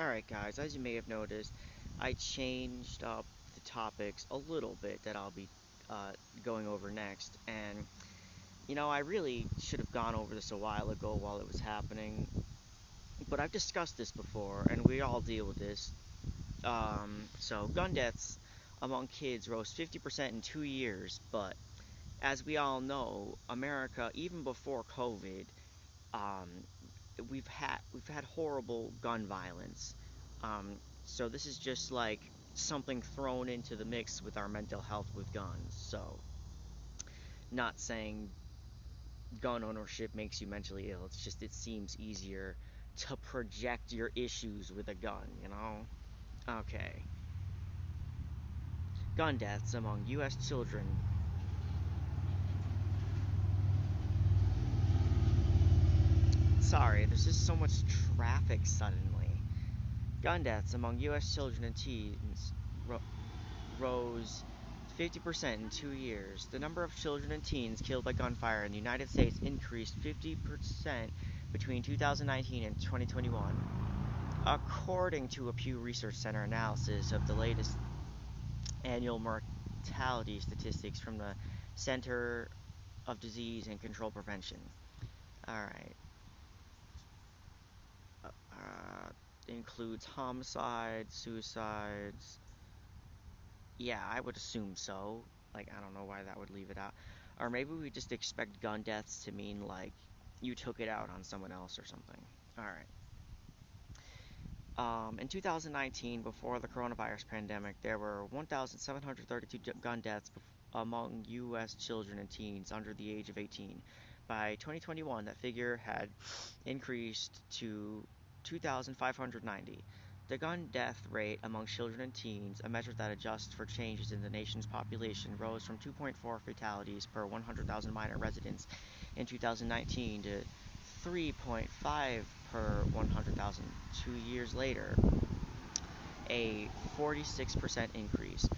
Alright guys, as you may have noticed, I changed up the topics a little bit that I'll be uh, going over next, and I really should have gone over this a while ago while it was happening, but I've discussed this before, and we all deal with this. So gun deaths among kids rose 50% in 2 years, but as we all know, America, even before COVID, um, we've had horrible gun violence. Um, so this is just like something thrown into the mix with our mental health with guns. So not saying gun ownership makes you mentally ill. It's just it seems easier to project your issues with a gun, you know? Okay. Gun deaths among US children. Sorry, there's just so much traffic suddenly. Gun deaths among US children and teens ro- rose 50% in 2 years. The number of children and teens killed by gunfire in the United States increased 50% between 2019 and 2021, according to a Pew Research Center analysis of the latest annual mortality statistics from the Center of Disease and Control Prevention. Alright. Includes homicides, suicides. Yeah, I would assume so. Like, I don't know why that would leave it out. Or maybe we just expect gun deaths to mean, like, you took it out on someone else or something. Alright. In 2019, before the coronavirus pandemic, there were 1,732 gun deaths among U.S. children and teens under the age of 18. By 2021, that figure had increased to 2,590. The gun death rate among children and teens, a measure that adjusts for changes in the nation's population, rose from 2.4 fatalities per 100,000 minor residents in 2019 to 3.5 per 100,000 2 years later, a 46% increase.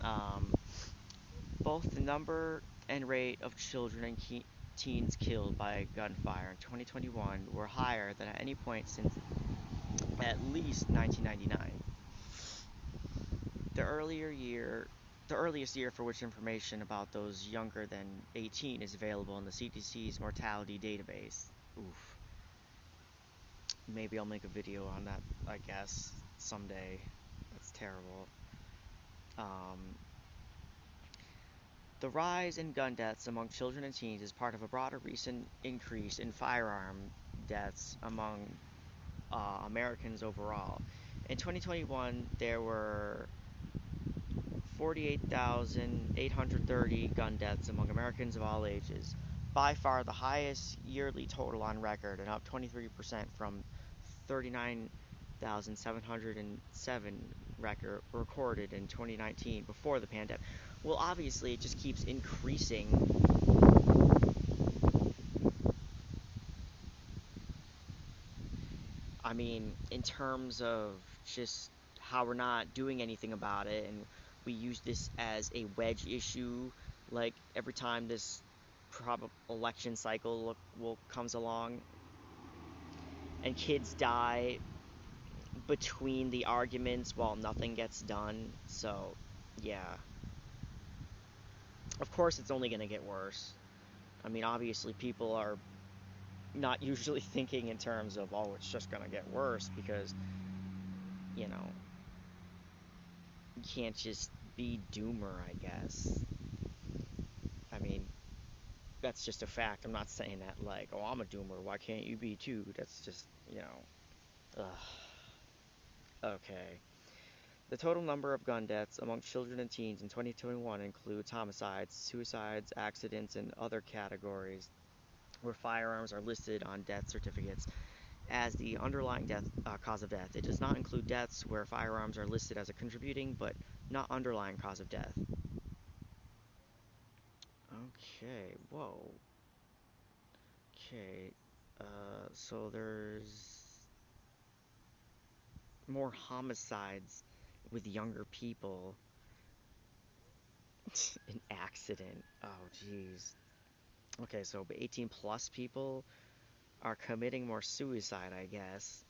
Um, Both the number and rate of children and teens killed by gunfire in 2021 were higher than at any point since at least 1999. The earlier year, the earliest year for which information about those younger than 18 is available in the CDC's mortality database. Oof. Maybe I'll make a video on that, I guess, someday. That's terrible. Um, the rise in gun deaths among children and teens is part of a broader recent increase in firearm deaths among Americans overall. In 2021, there were 48,830 gun deaths among Americans of all ages, by far the highest yearly total on record, and up 23% from 39,707 recorded in 2019 before the pandemic. Well, obviously, it just keeps increasing. I mean, in terms of just how we're not doing anything about it, and we use this as a wedge issue, like every time this election cycle will comes along, and kids die between the arguments while nothing gets done. So, yeah. Of course, it's only going to get worse. I mean, obviously, people are not usually thinking in terms of, oh, it's just going to get worse because, you know, you can't just be doomer, I guess. I mean, that's just a fact. I'm not saying that like, oh, I'm a doomer, why can't you be too? That's just, ugh. Okay. The total number of gun deaths among children and teens in 2021 includes homicides, suicides, accidents, and other categories where firearms are listed on death certificates as the underlying cause of death. It does not include deaths where firearms are listed as a contributing but not underlying cause of death. Okay, whoa. Okay, so there's more homicides with younger people. An accident. Oh, jeez. Okay, so 18 plus people are committing more suicide, I guess.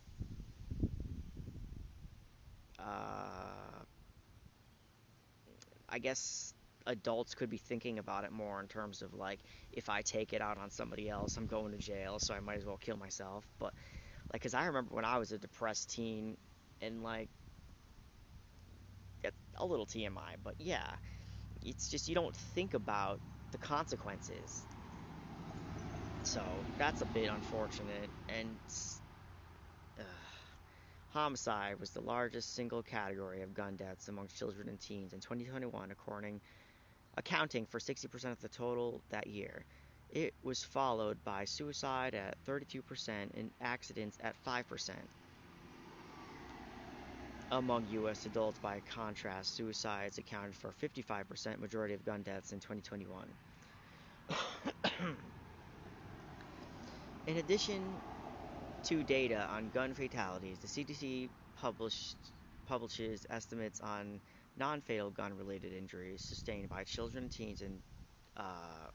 I guess adults could be thinking about it more in terms of like, if I take it out on somebody else, I'm going to jail, so I might as well kill myself. But like, because I remember when I was a depressed teen, and like, a little TMI, but yeah, it's just you don't think about the consequences. So that's a bit unfortunate. And uh, homicide was the largest single category of gun deaths amongst children and teens in 2021, accounting for 60% of the total that year. It was followed by suicide at 32% and accidents at 5%. Among U.S. adults, by contrast, suicides accounted for 55% majority of gun deaths in 2021. In addition to data on gun fatalities, the CDC publishes estimates on non-fatal gun-related injuries sustained by children and teens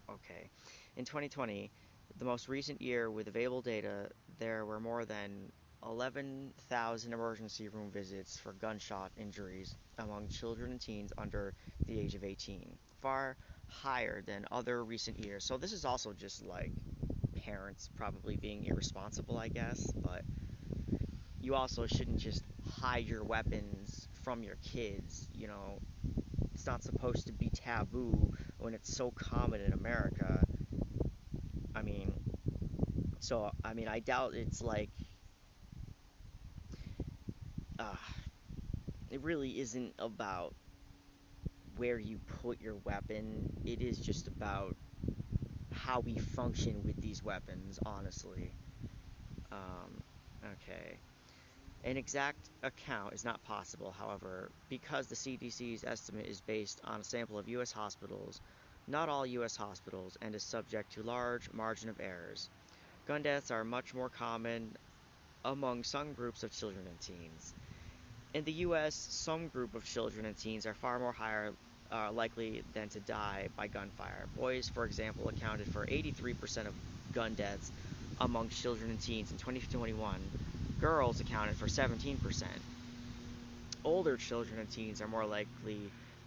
okay. In 2020, the most recent year with available data, there were more than 11,000 emergency room visits for gunshot injuries among children and teens under the age of 18, far higher than other recent years. So this is also just like parents probably being irresponsible, I guess, but you also shouldn't just hide your weapons from your kids. It's not supposed to be taboo when it's so common in America. I mean, I doubt it's like, uh, it really isn't about where you put your weapon. It is just about how we function with these weapons, honestly. Okay. An exact account is not possible, however, because the CDC's estimate is based on a sample of U.S. hospitals, not all U.S. hospitals, and is subject to large margin of errors. Gun deaths are much more common among some groups of children and teens. In the U.S., some group of children and teens are far more higher likely than to die by gunfire. Boys, for example, accounted for 83% of gun deaths among children and teens in 2021. Girls accounted for 17%. Older children and teens are more likely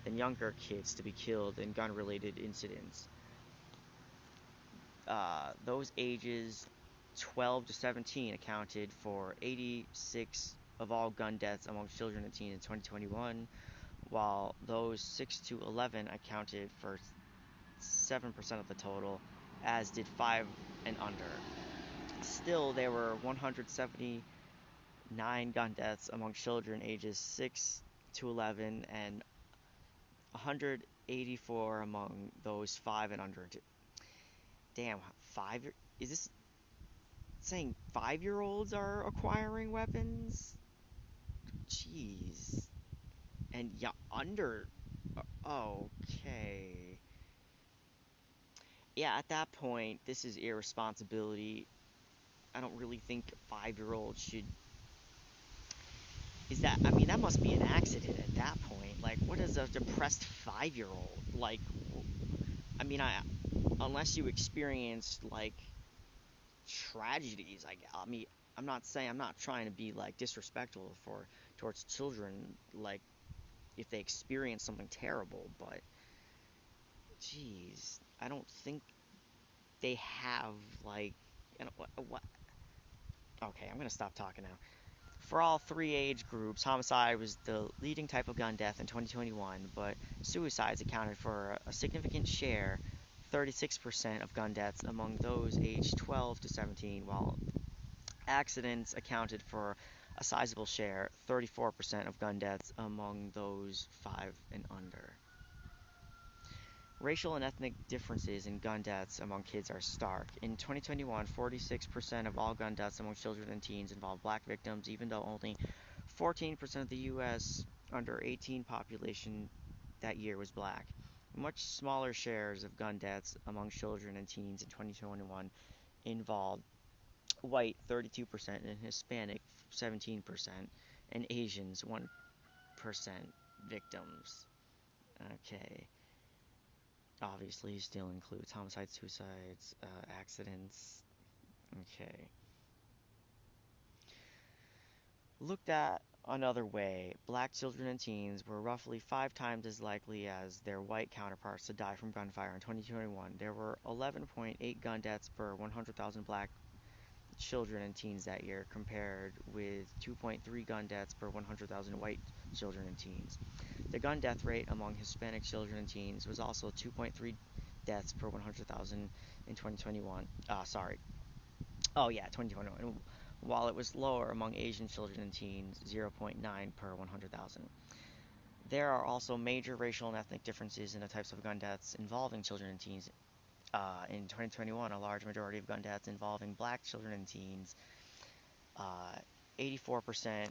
than younger kids to be killed in gun-related incidents. Those ages 12 to 17 accounted for 86 of all gun deaths among children and teens in 2021, while those 6 to 11 accounted for 7% of the total, as did 5 and under. Still, there were 179 gun deaths among children ages 6 to 11 and 184 among those 5 and under. Damn, 5? Is this saying 5-year-olds are acquiring weapons? Jeez. And yeah, under. Okay. Yeah, at that point, this is irresponsibility. I don't really think 5-year-olds should. That must be an accident at that point. Like, what is a depressed 5-year-old? Like, I mean, I, unless you experienced, like, tragedies, I'm not trying to be, like, disrespectful towards children, like, if they experience something terrible, but, jeez, I don't think they have, like, what? Okay, I'm gonna stop talking now. For all three age groups, homicide was the leading type of gun death in 2021, but suicides accounted for a significant share, 36% of gun deaths among those aged 12 to 17, while accidents accounted for a sizable share, 34% of gun deaths among those 5 and under. Racial and ethnic differences in gun deaths among kids are stark. In 2021, 46% of all gun deaths among children and teens involved black victims, even though only 14% of the U.S. under 18 population that year was black. Much smaller shares of gun deaths among children and teens in 2021 involved white 32% and Hispanic 17% and Asians 1% victims. Okay. Obviously, still includes homicides, suicides, accidents. Okay. Looked at Another way, black children and teens were roughly 5 times as likely as their white counterparts to die from gunfire in 2021. There were 11.8 gun deaths per 100,000 black children and teens that year, compared with 2.3 gun deaths per 100,000 white children and teens. The gun death rate among Hispanic children and teens was also 2.3 deaths per 100,000 in 2021. Sorry. Oh, yeah, 2021. While it was lower among Asian children and teens, 0.9 per 100,000. There are also major racial and ethnic differences in the types of gun deaths involving children and teens. In 2021, a large majority of gun deaths involving black children and teens, uh, 84%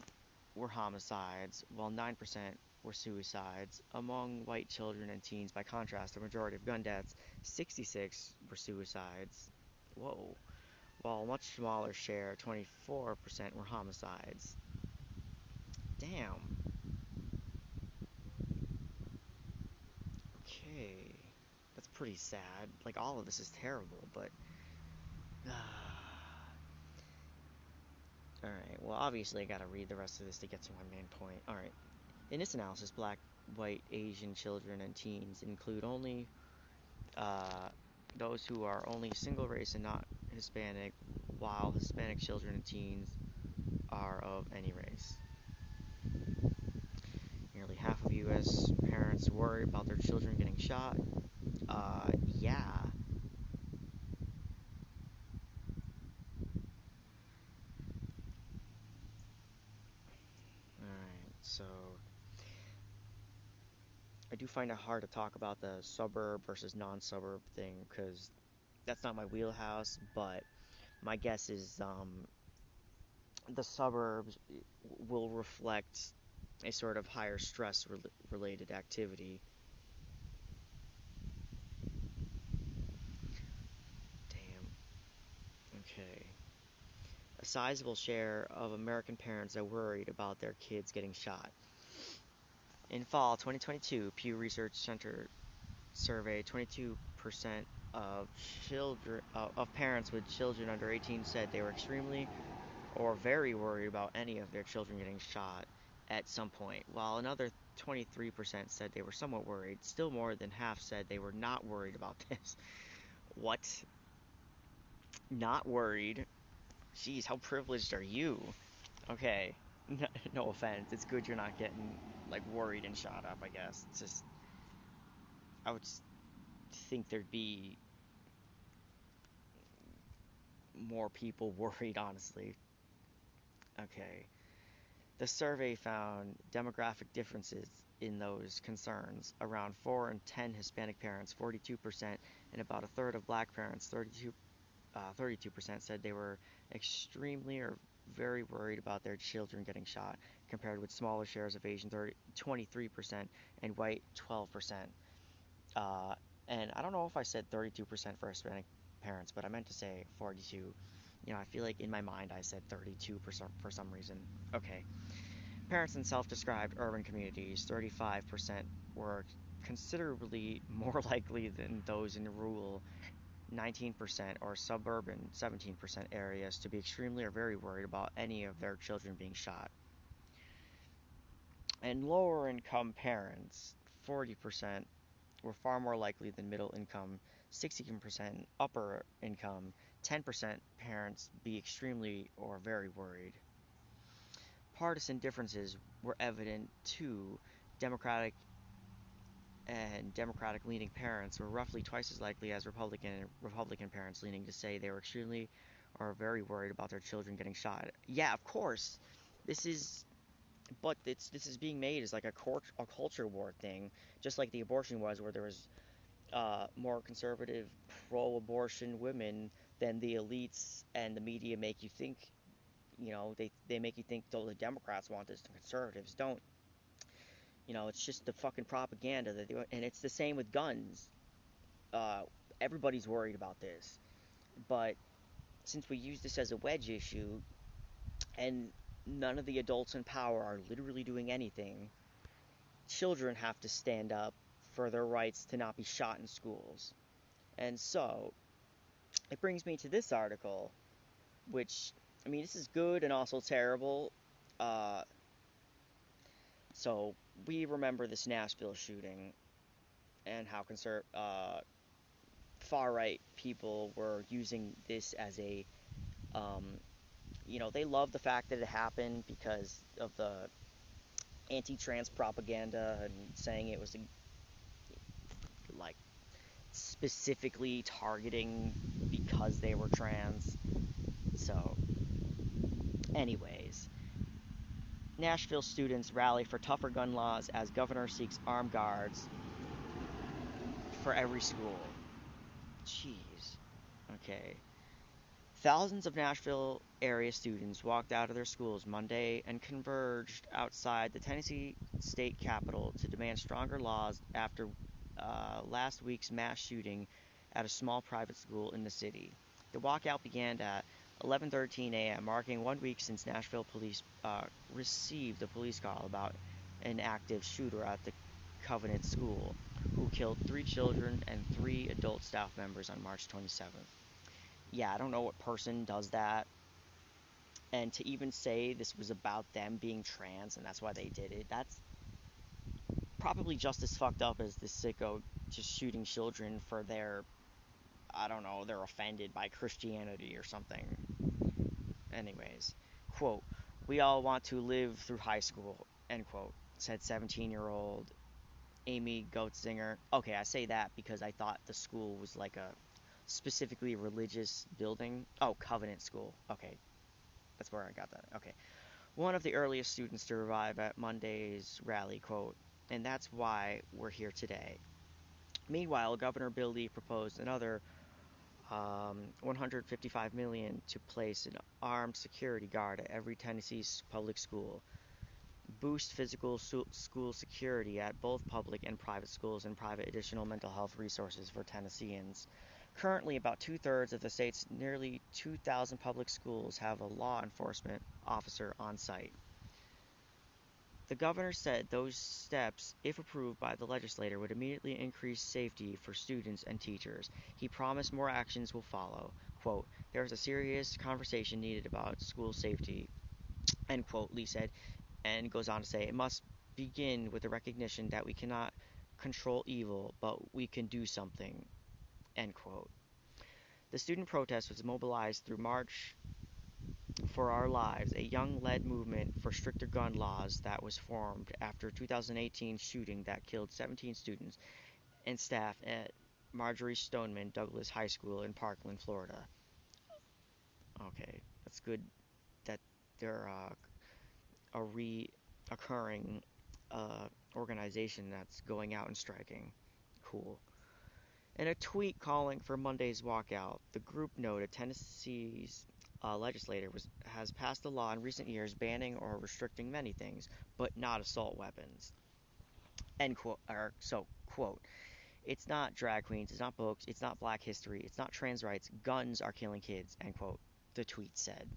were homicides, while 9% were suicides. Among white children and teens, by contrast, the majority of gun deaths, 66 were suicides. Whoa. While a much smaller share, 24%, were homicides. Damn. Okay. That's pretty sad. Like, all of this is terrible, but. Alright, well, obviously, I gotta read the rest of this to get to my main point. Alright. In this analysis, black, white, Asian children and teens include only uh, those who are only single race and not Hispanic, while Hispanic children and teens are of any race. Nearly half of U.S. parents worry about their children getting shot. Yeah. Alright, so I do find it hard to talk about the suburb versus non-suburb thing because that's not my wheelhouse, but my guess is the suburbs will reflect a sort of higher stress related activity. Damn. Okay. A sizable share of American parents are worried about their kids getting shot. In fall 2022, Pew Research Center surveyed 22% of children of parents with children under 18 said they were extremely or very worried about any of their children getting shot at some point, while another 23% said they were somewhat worried. Still more than half said they were not worried about this. What? Not worried? Jeez, how privileged are you? Okay, no offense. It's good you're not getting like worried and shot up. I guess it's just I would think there'd be more people worried, honestly. Okay. The survey found demographic differences in those concerns. Around 4 in 10 Hispanic parents, 42%, and about a third of black parents, 32% said they were extremely or very worried about their children getting shot, compared with smaller shares of Asian 23% and white 12%. Uh, and I don't know if I said 32% for Hispanic parents, but I meant to say 42. I feel like in my mind I said 32% for some reason. Okay. Parents in self-described urban communities, 35%, were considerably more likely than those in rural, 19%, or suburban, 17%, areas to be extremely or very worried about any of their children being shot. And lower income parents, 40%, were far more likely than middle income, 16% upper income, 10% parents be extremely or very worried. Partisan differences were evident too. Democratic and Democratic leaning parents were roughly twice as likely as Republican parents leaning to say they were extremely or very worried about their children getting shot. Yeah, of course. This is but this is being made as like a culture war thing, just like the abortion was, where there was more conservative, pro-abortion women than the elites and the media make you think. They make you think, though, the Democrats want this, the conservatives don't. It's just the fucking propaganda that and it's the same with guns. Uh, Everybody's worried about this, but since we use this as a wedge issue, and none of the adults in power are literally doing anything, children have to stand up for their rights to not be shot in schools. And so, it brings me to this article, which, I mean, this is good and also terrible. Uh, So we remember this Nashville shooting and how far right people were using this as a, um, they love the fact that it happened because of the anti-trans propaganda and saying it was like specifically targeting because they were trans. So, anyways, Nashville students rally for tougher gun laws as governor seeks armed guards for every school. Jeez. Okay. Thousands of Nashville area students walked out of their schools Monday and converged outside the Tennessee state capitol to demand stronger laws after last week's mass shooting at a small private school in the city. The walkout began at 11:13 a.m., marking 1 week since Nashville police received a police call about an active shooter at the Covenant School, who killed 3 children and 3 adult staff members on March 27th. Yeah, I don't know what person does that. And to even say this was about them being trans and that's why they did it, that's probably just as fucked up as this sicko just shooting children for their, I don't know, they're offended by Christianity or something. Anyways, quote, "We all want to live through high school," end quote, said 17-year-old Amy Goetzinger. Okay, I say that because I thought the school was like a specifically religious building. Oh, Covenant School. Okay, that's where I got that. Okay. One of the earliest students to arrive at Monday's rally, quote, "And that's why we're here today." Meanwhile, Governor Bill Lee proposed another 155 million to place an armed security guard at every Tennessee public school, boost physical school security at both public and private schools, and private additional mental health resources for Tennesseans. Currently, about two-thirds of the state's nearly 2,000 public schools have a law enforcement officer on site. The governor said those steps, if approved by the legislature, would immediately increase safety for students and teachers. He promised more actions will follow. Quote, "There is a serious conversation needed about school safety," end quote, Lee said, and goes on to say, "It must begin with the recognition that we cannot control evil, but we can do something," end quote. The student protest was mobilized through March for Our Lives, a young-led movement for stricter gun laws that was formed after a 2018 shooting that killed 17 students and staff at Marjorie Stoneman Douglas High School in Parkland, Florida. Okay, that's good that they're a reoccurring organization that's going out and striking. Cool. In a tweet calling for Monday's walkout, the group noted Tennessee's legislature has passed a law in recent years banning or restricting many things, but not assault weapons. End quote. Quote, "It's not drag queens, it's not books, it's not black history, it's not trans rights. Guns are killing kids," end quote, the tweet said.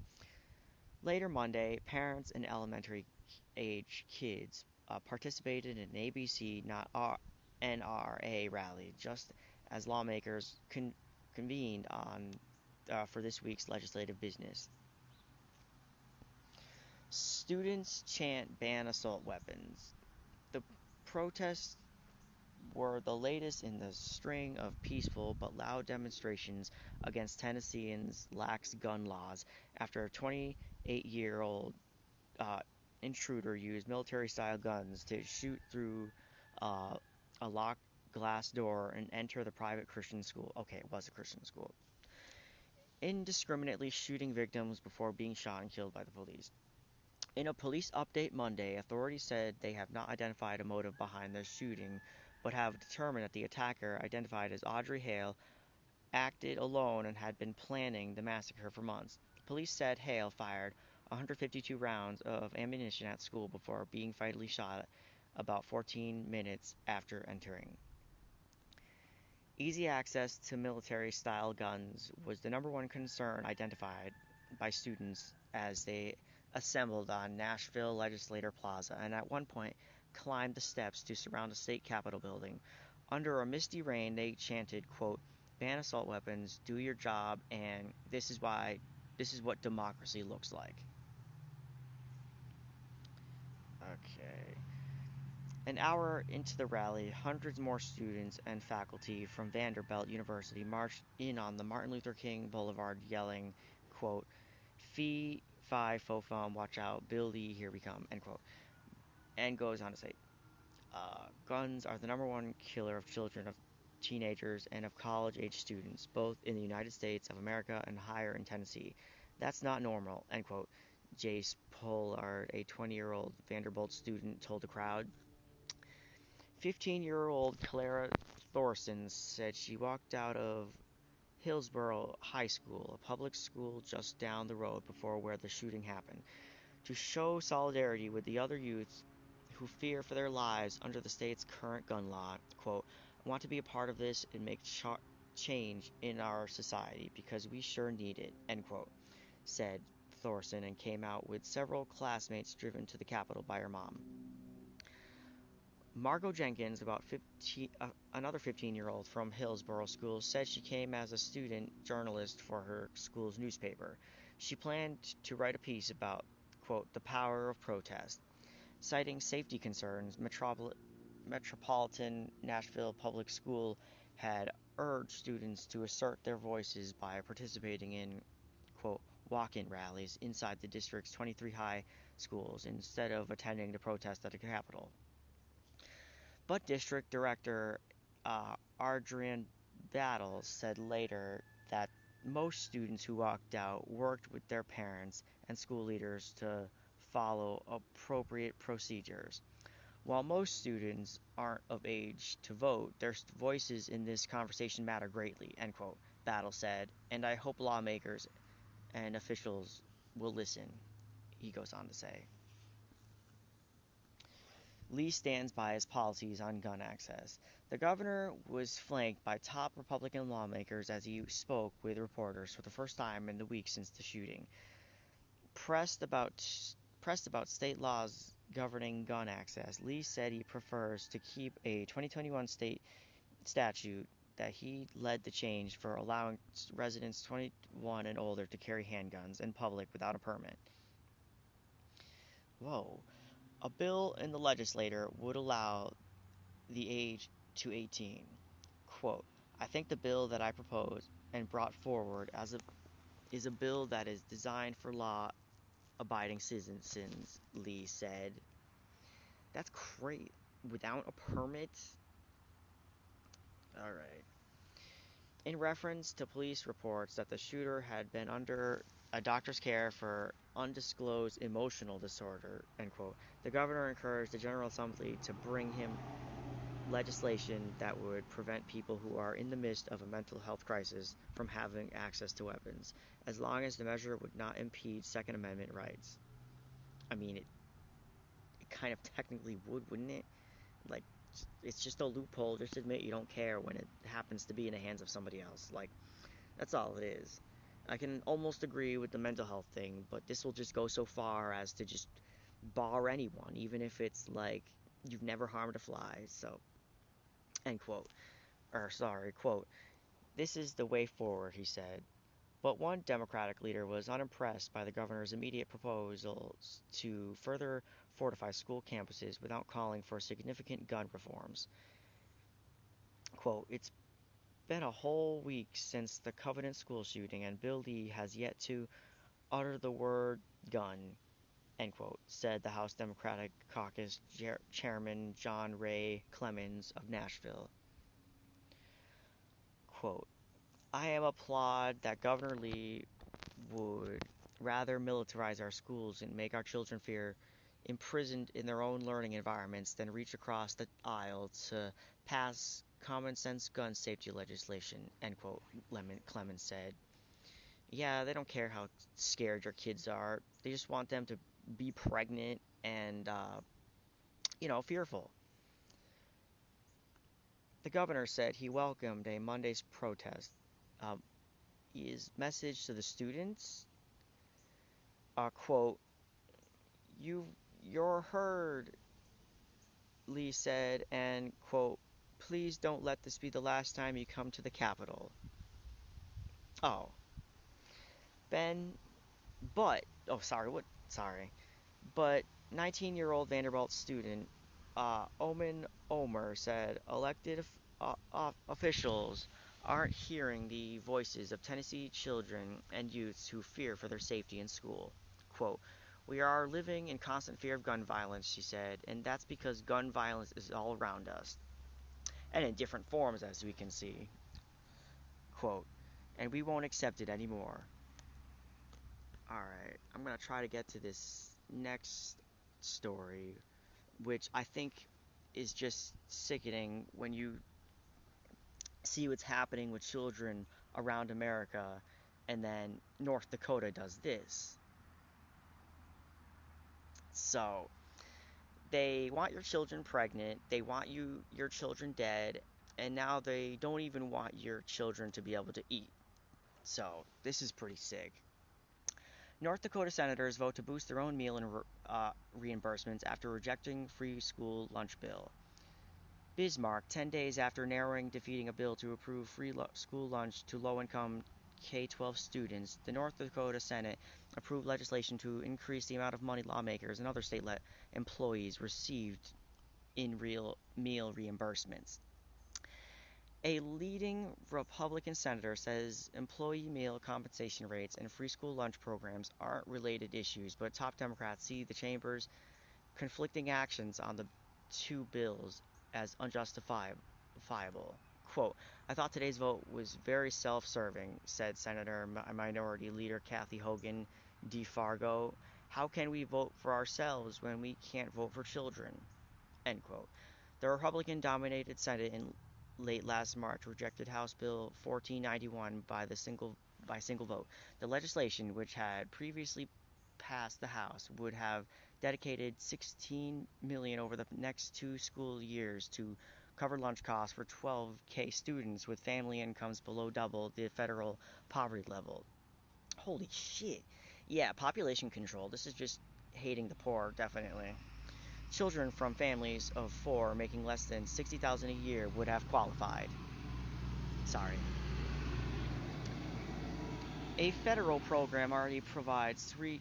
Later Monday, parents and elementary age kids participated in an ABC, not NRA rally, just as lawmakers convened on for this week's legislative business. Students chant "ban assault weapons." The protests were the latest in the string of peaceful but loud demonstrations against Tennesseans' lax gun laws after a 28-year-old intruder used military-style guns to shoot through a locked glass door and enter the private Christian school. Okay, it was a Christian school. Indiscriminately shooting victims before being shot and killed by the police. In a police update Monday, authorities said they have not identified a motive behind the shooting, but have determined that the attacker, identified as Audrey Hale, acted alone and had been planning the massacre for months. Police said Hale fired 152 rounds of ammunition at school before being fatally shot about 14 minutes after entering. Easy access to military-style guns was the number one concern identified by students as they assembled on Nashville Legislature Plaza and at one point climbed the steps to surround the state capitol building. Under a misty rain, they chanted, quote, "Ban assault weapons, do your job, and this is what democracy looks like." Okay. An hour into the rally, hundreds more students and faculty from Vanderbilt University marched in on the Martin Luther King Boulevard yelling, quote, Fee, fi, fo, fum, watch out, Bill Lee, here we come, end quote. And goes on to say, guns are the number one killer of children, of teenagers, and of college age students, both in the United States of America and higher in Tennessee. That's not normal, end quote. Jace Pollard, a 20-year-old Vanderbilt student, told the crowd. 15-year-old Clara Thorson said she walked out of Hillsborough High School, a public school just down the road before where the shooting happened, to show solidarity with the other youths who fear for their lives under the state's current gun law. Quote, I want to be a part of this and make change in our society because we sure need it, end quote, said Thorson, and came out with several classmates driven to the Capitol by her mom. Margot Jenkins, another 15-year-old from Hillsborough School, said she came as a student journalist for her school's newspaper. She planned to write a piece about, quote, the power of protest. Citing safety concerns, Metropolitan Nashville Public School had urged students to assert their voices by participating in, quote, walk-in rallies inside the district's 23 high schools instead of attending the protest at the Capitol. But District Director Adrian Battles said later that most students who walked out worked with their parents and school leaders to follow appropriate procedures. While most students aren't of age to vote, their voices in this conversation matter greatly, end quote, Battle said, and I hope lawmakers and officials will listen, he goes on to say. Lee stands by his policies on gun access. The governor was flanked by top Republican lawmakers as he spoke with reporters for the first time in the week since the shooting. Pressed about state laws governing gun access, Lee said he prefers to keep a 2021 state statute that he led the change for allowing residents 21 and older to carry handguns in public without a permit. Whoa. A bill in the legislature would allow the age to 18. Quote, I think the bill that I proposed and brought forward is a bill that is designed for law-abiding citizens, Lee said. That's great. Without a permit? Alright. In reference to police reports that the shooter had been under a doctor's care for undisclosed emotional disorder, end quote, the governor encouraged the General Assembly to bring him legislation that would prevent people who are in the midst of a mental health crisis from having access to weapons, as long as the measure would not impede Second Amendment rights. I mean, it kind of technically would, wouldn't it? Like, it's just a loophole. Just admit you don't care when it happens to be in the hands of somebody else. Like, that's all it is. I can almost agree with the mental health thing, but this will just go so far as to just bar anyone, even if it's like you've never harmed a fly. So, end quote. Quote. This is the way forward, he said. But one Democratic leader was unimpressed by the governor's immediate proposals to further fortify school campuses without calling for significant gun reforms. Quote, it's been a whole week since the Covenant school shooting, and Bill Lee has yet to utter the word gun, end quote, said the House Democratic Caucus Chairman John Ray Clemens of Nashville. Quote, I am applaud that Governor Lee would rather militarize our schools and make our children fear imprisoned in their own learning environments than reach across the aisle to pass common sense gun safety legislation, end quote, Clemens said. Yeah, they don't care how scared your kids are. They just want them to be pregnant and, fearful. The governor said he welcomed a Monday's protest. His message to the students, quote, you're heard, Lee said, and, quote, please don't let this be the last time you come to the Capitol. Oh. Ben, but, oh, sorry, what, sorry. But 19-year-old Vanderbilt student Omen Omer said elected officials aren't hearing the voices of Tennessee children and youths who fear for their safety in school. Quote, "We are living in constant fear of gun violence," she said, "and that's because gun violence is all around us, and in different forms, as we can see." Quote, "And we won't accept it anymore." Alright, I'm gonna try to get to this next story, which I think is just sickening when you see what's happening with children around America, and then North Dakota does this. So, they want your children pregnant, they want your children dead, and now they don't even want your children to be able to eat. So, this is pretty sick. North Dakota senators vote to boost their own meal and reimbursements after rejecting free school lunch bill. Bismarck, 10 days after narrowing defeating a bill to approve free school lunch to low-income K-12 students, the North Dakota Senate approved legislation to increase the amount of money lawmakers and other state employees received in real meal reimbursements. A leading Republican senator says employee meal compensation rates and free school lunch programs aren't related issues, but top Democrats see the chamber's conflicting actions on the two bills as unjustifiable. Quote, "I thought today's vote was very self-serving," said Senator Minority Leader Kathy Hogan DeFargo. "How can we vote for ourselves when we can't vote for children?" End quote. The Republican-dominated Senate in late last March rejected House Bill 1491 by single vote. The legislation, which had previously passed the House, would have dedicated $16 million over the next 2 school years to cover lunch costs for 12K students with family incomes below double the federal poverty level. Holy shit. Yeah, population control. This is just hating the poor, definitely. Children from families of 4 making less than $60,000 a year would have qualified. Sorry. A federal program already provides free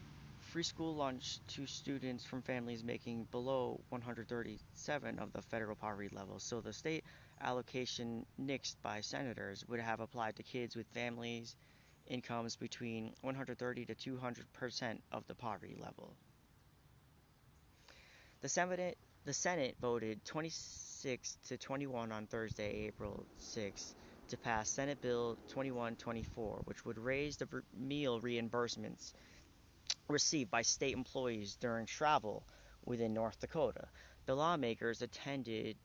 school lunch to students from families making below 137 of the federal poverty level, so the state allocation nixed by senators would have applied to kids with families incomes between 130 to 200% of the poverty level. The Senate voted 26 to 21 on Thursday, April 6, to pass Senate Bill 2124, which would raise the meal reimbursements received by state employees during travel within North Dakota. The lawmakers attending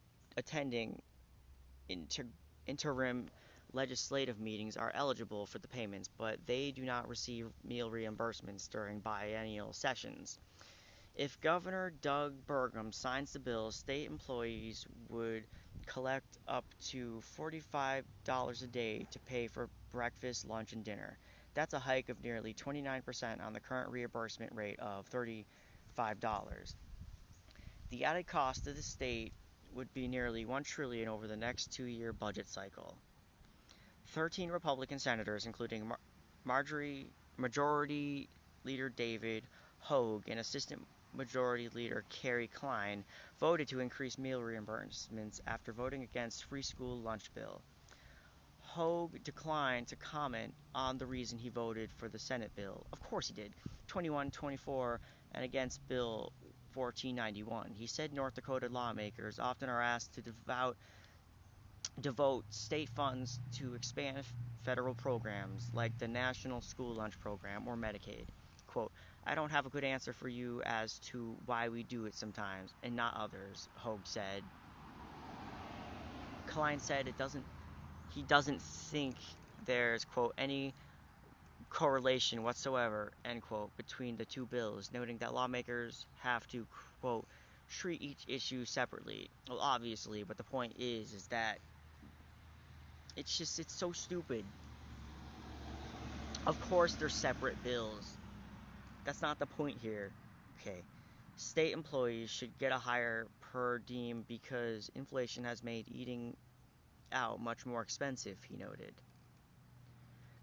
interim legislative meetings are eligible for the payments, but they do not receive meal reimbursements during biennial sessions. If Governor Doug Burgum signs the bill, state employees would collect up to $45 a day to pay for breakfast, lunch, and dinner. That's a hike of nearly 29% on the current reimbursement rate of $35. The added cost to the state would be nearly $1 trillion over the next 2-year budget cycle. 13 Republican senators, including Majority Leader David Hogue and Assistant Majority Leader Kerry Klein, voted to increase meal reimbursements after voting against free school lunch bill. Hogue declined to comment on the reason he voted for the Senate bill. Of course he did. 2124 and against Bill 1491. He said North Dakota lawmakers often are asked to devote state funds to expand federal programs like the National School Lunch Program or Medicaid. Quote, "I don't have a good answer for you as to why we do it sometimes and not others," Hogue said. Klein said he doesn't think there's, quote, "any correlation whatsoever," end quote, between the two bills, noting that lawmakers have to, quote, "treat each issue separately." Well, obviously, but the point is that it's so stupid. Of course they're separate bills. That's not the point here. Okay. State employees should get a higher per diem because inflation has made eating out much more expensive, he noted.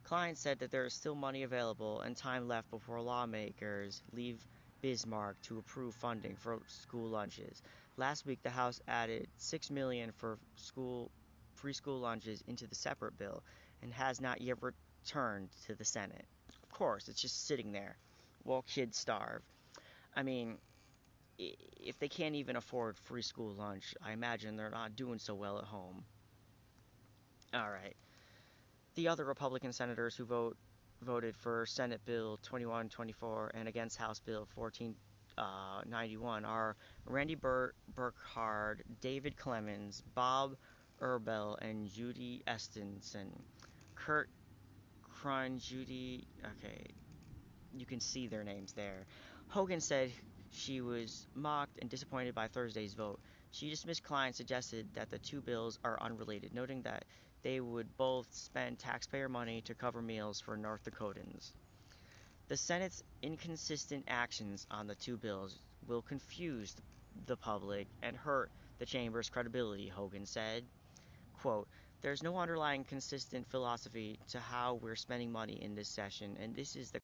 Klein said that there is still money available and time left before lawmakers leave Bismarck to approve funding for school lunches. Last week, the House added $6 million for school free school lunches into the separate bill and has not yet returned to the Senate. Of course, it's just sitting there while kids starve. I mean, if they can't even afford free school lunch, I imagine they're not doing so well at home. All right. The other Republican senators who voted for Senate Bill 2124 and against House Bill 1491 are Randy Burkhardt, David Clemens, Bob Erbel, and Judy Estenson. Kurt Judy. Okay, you can see their names there. Hogan said she was mocked and disappointed by Thursday's vote. She dismissed Klein and suggested that the two bills are unrelated, noting that they would both spend taxpayer money to cover meals for North Dakotans. The Senate's inconsistent actions on the two bills will confuse the public and hurt the chamber's credibility, Hogan said. Quote, there's no underlying consistent philosophy to how we're spending money in this session, and this is the